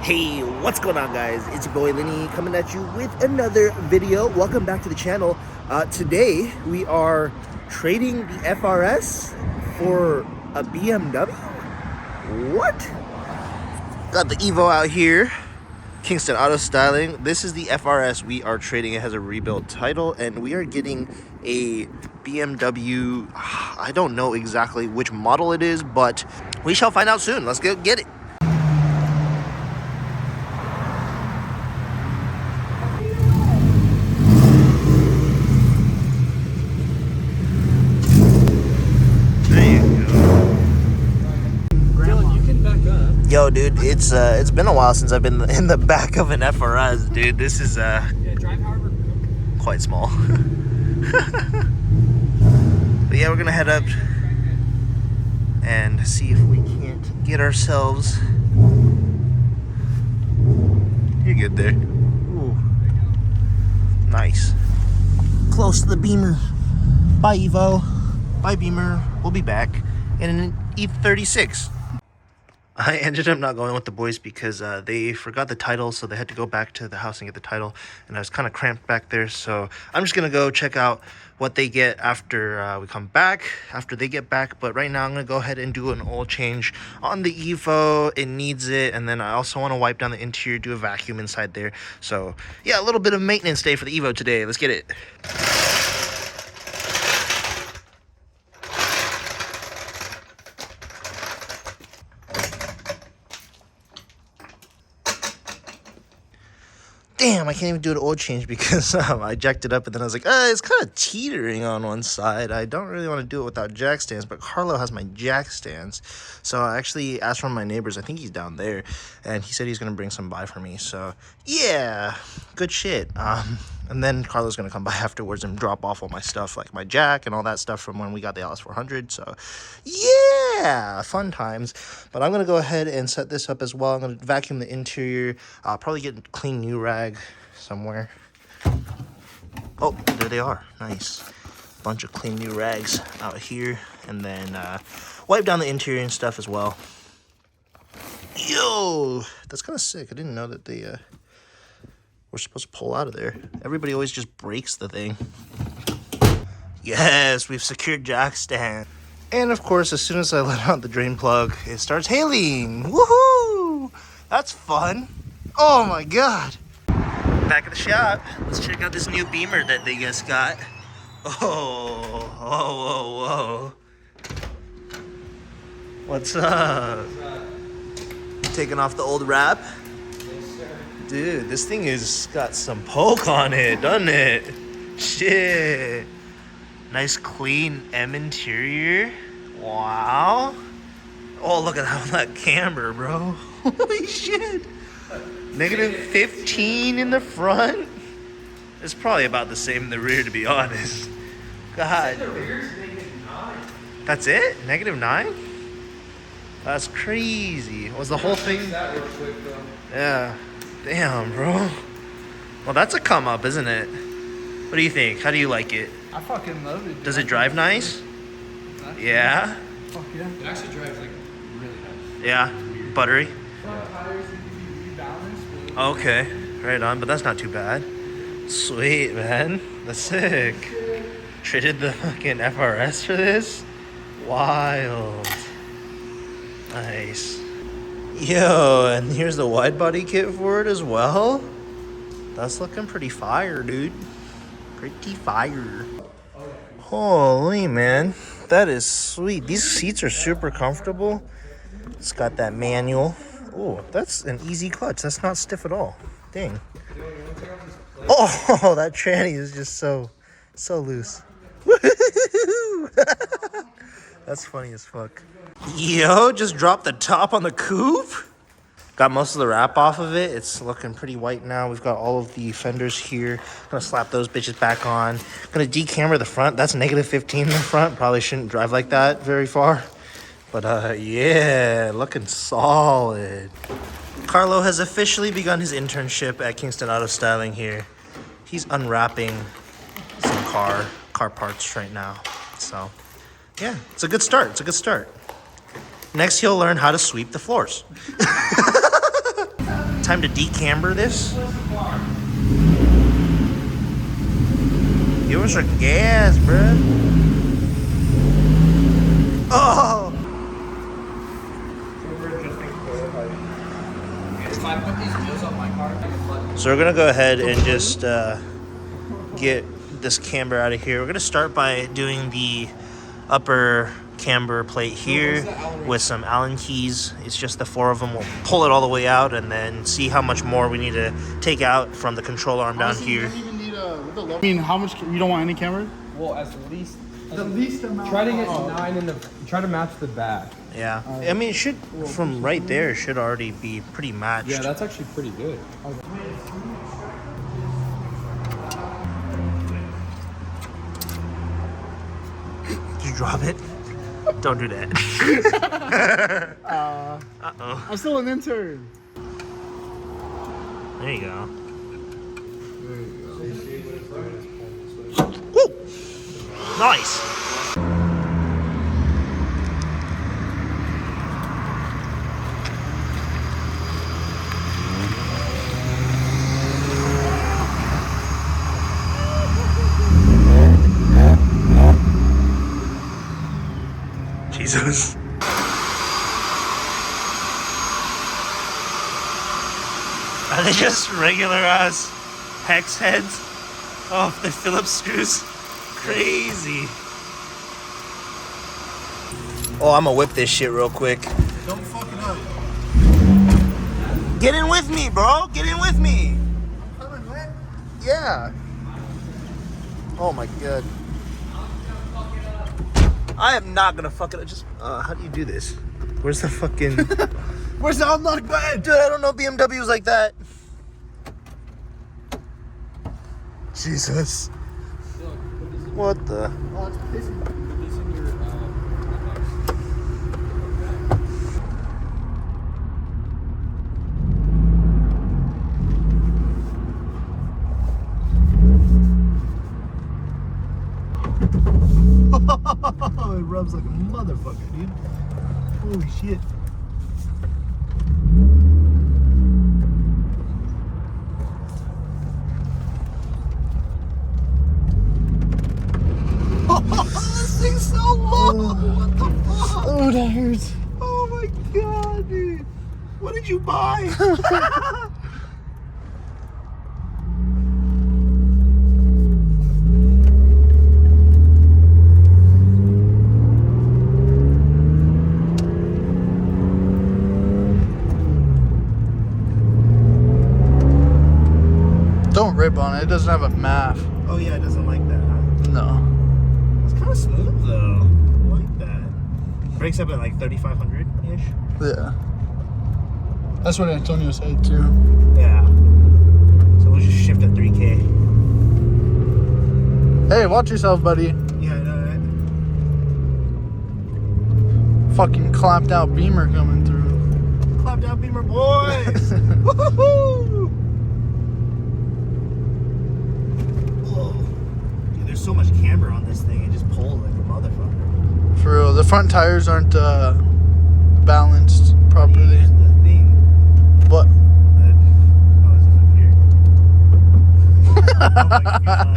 Hey, what's going on, guys? It's your boy Lenny coming at you with another video. Welcome back to the channel. Today we are trading the FRS for a BMW. What? Got the Evo out here, Kingston Auto Styling. This is the FRS we are trading. It has a rebuilt title, and we are getting a BMW. I don't know exactly which model it is, but we shall find out soon. Let's go get it. Yo, dude, it's been a while since I've been in the back of an FRS, dude. This is quite small. But yeah, we're gonna head up and see if we can't get ourselves. You're good there. Ooh, nice. Close to the Beamer. Bye, Evo. Bye, Beamer. We'll be back in an E36. I ended up not going with the boys because they forgot the title, so they had to go back to the house and get the title, and I was kind of cramped back there. So I'm just gonna go check out what they get after we come back, after they get back. But right now I'm gonna go ahead and do an oil change on the Evo. It needs it, and then I also want to wipe down the interior, do a vacuum inside there. So yeah, a little bit of maintenance day for the Evo today. Let's get it. Damn, I can't even do an oil change because I jacked it up and then I was like, it's kind of teetering on one side. I don't really want to do it without jack stands, but Carlo has my jack stands. So I actually asked one of my neighbors, I think he's down there, and he said he's going to bring some by for me. So yeah, good shit. And then Carlo's going to come by afterwards and drop off all my stuff, like my jack and all that stuff from when we got the LS400. So yeah, fun times. But I'm going to go ahead and set this up as well. I'm going to vacuum the interior. I'll probably get a clean new rag somewhere. Oh, there they are. Nice. Bunch of clean new rags out here. And then wipe down the interior and stuff as well. Yo, that's kind of sick. I didn't know that they were supposed to pull out of there. Everybody always just breaks the thing. Yes, we've secured jack stand. And of course, as soon as I let out the drain plug, it starts hailing. Woohoo! That's fun. Oh my god. Back at the shop. Let's check out this new Beamer that they just got. Oh, whoa. What's up? Taking off the old wrap? Dude, this thing has got some poke on it, doesn't it? Shit. Nice clean M interior. Wow. Oh, look at that camber, bro. Holy shit. Negative 15 in the front. It's probably about the same in the rear, to be honest. God. The rear's -9. That's it? -9? That's crazy. Was the whole thing? Yeah. Damn, bro. Well, that's a come up, isn't it? What do you think? How do you like it? I fucking love it. Dude. Does it drive nice? Yeah? Fuck yeah. It actually drives like really nice. Yeah? Buttery? Front tires need to be rebalanced. Okay. Right on, but that's not too bad. Sweet, man. That's sick. Traded the fucking FRS for this? Wild. Nice. Yo, and here's the wide body kit for it as well. That's looking pretty fire, dude. Pretty fire. Holy, man. That is sweet. These seats are super comfortable. It's got that manual. Oh, that's an easy clutch. That's not stiff at all. Dang. Oh, that tranny is just so loose. That's funny as fuck. Yo, just dropped the top on the coupe. Got most of the wrap off of it. It's looking pretty white now. We've got all of the fenders here. Gonna slap those bitches back on. Gonna decamber the front. That's -15 in the front. Probably shouldn't drive like that very far. But yeah, looking solid. Carlo has officially begun his internship at Kingston Auto Styling here. He's unwrapping some car parts right now. So yeah, it's a good start. It's a good start. Next, he'll learn how to sweep the floors. time to decamber this. Give us our gas, bruh. Oh! If I put these wheels on my car, So we're gonna go ahead and just get this camber out of here. We're gonna start by doing the upper camber plate here with some Allen keys. It's just the 4 of them. We'll pull it all the way out and then see how much more we need to take out from the control arm down here. You don't even need I mean, how much? You don't want any camera? well, as least. The least amount. Try to get 9 in the. Try to match the back. Yeah, I mean, it should, from right there, it should already be pretty matched. Yeah, that's actually pretty good. Did you drop it? Don't do that. Uh-oh. I'm still an intern. There you go. Woo! Nice. Jesus. Are they just regular ass hex heads off the Phillips screws? Crazy. Oh, I'm gonna whip this shit real quick. Don't fuck it up. Get in with me, bro. Get in with me. I'm coming, man. Yeah. Oh my god. I am not gonna fuck it up. Just, how do you do this? Where's the fucking... Where's the unlock button? Dude, I don't know BMWs like that. Jesus. What the? Oh, it's pissing. It rubs like a motherfucker, dude. Holy shit. This thing's so low. What the fuck? Oh, that hurts. Oh my god, dude. What did you buy? Don't rip on it. It doesn't have a MAF. Oh yeah, it doesn't like that, huh? No. It's kind of smooth though. I like that. Brakes up at like 3,500-ish. Yeah. That's what Antonio said too. Yeah. So we'll just shift at 3K. Hey, watch yourself, buddy. Yeah, I know, right? Fucking clapped out Beamer coming through. Clap down Beamer boys! Woohoo! Whoa. Dude, there's so much camber on this thing, it just pulls like a motherfucker. For real, the front tires aren't balanced properly. Here's the thing. What? Oh, this is up here. Oh my god.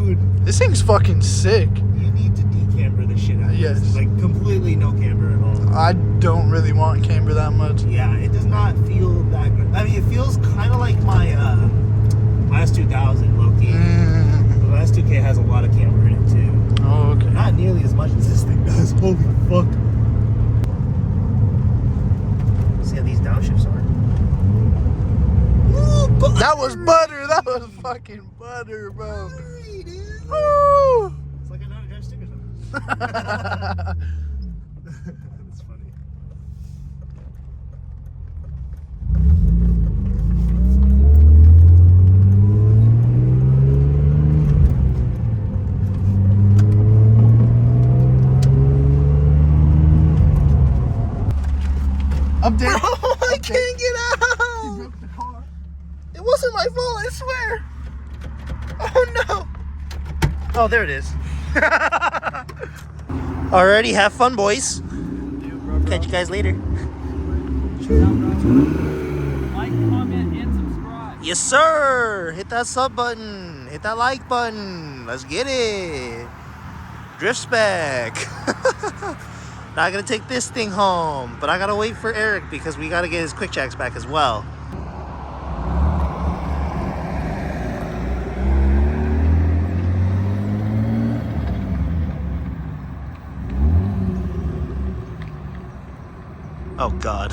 Dude! This thing's fucking sick. You need to decamber the shit out of Yes. this. Like, completely no camber at all. I don't really want camber that much. Yeah, it does not feel that good. I mean, it feels kind of like my last 2000 low-key. The last 2K has a lot of camber in it, too. Oh, okay. Not nearly as much as this thing does. Holy fuck. See how these downshifts are? Ooh, butter. That was butter. That was fucking butter, bro. Buttery, dude. Woo! It's like I know how to drive stickers on. That's funny. Update. Oh, I can't get out. broke the car. It wasn't my fault, I swear. Oh no. Oh, there it is. Alrighty, have fun, boys. catch you guys later. Like, comment, and subscribe. Yes, sir. Hit that sub button. Hit that like button. Let's get it. Drift spec. Not gonna take this thing home, but I gotta wait for Eric because we gotta get his quick jacks back as well. Oh God.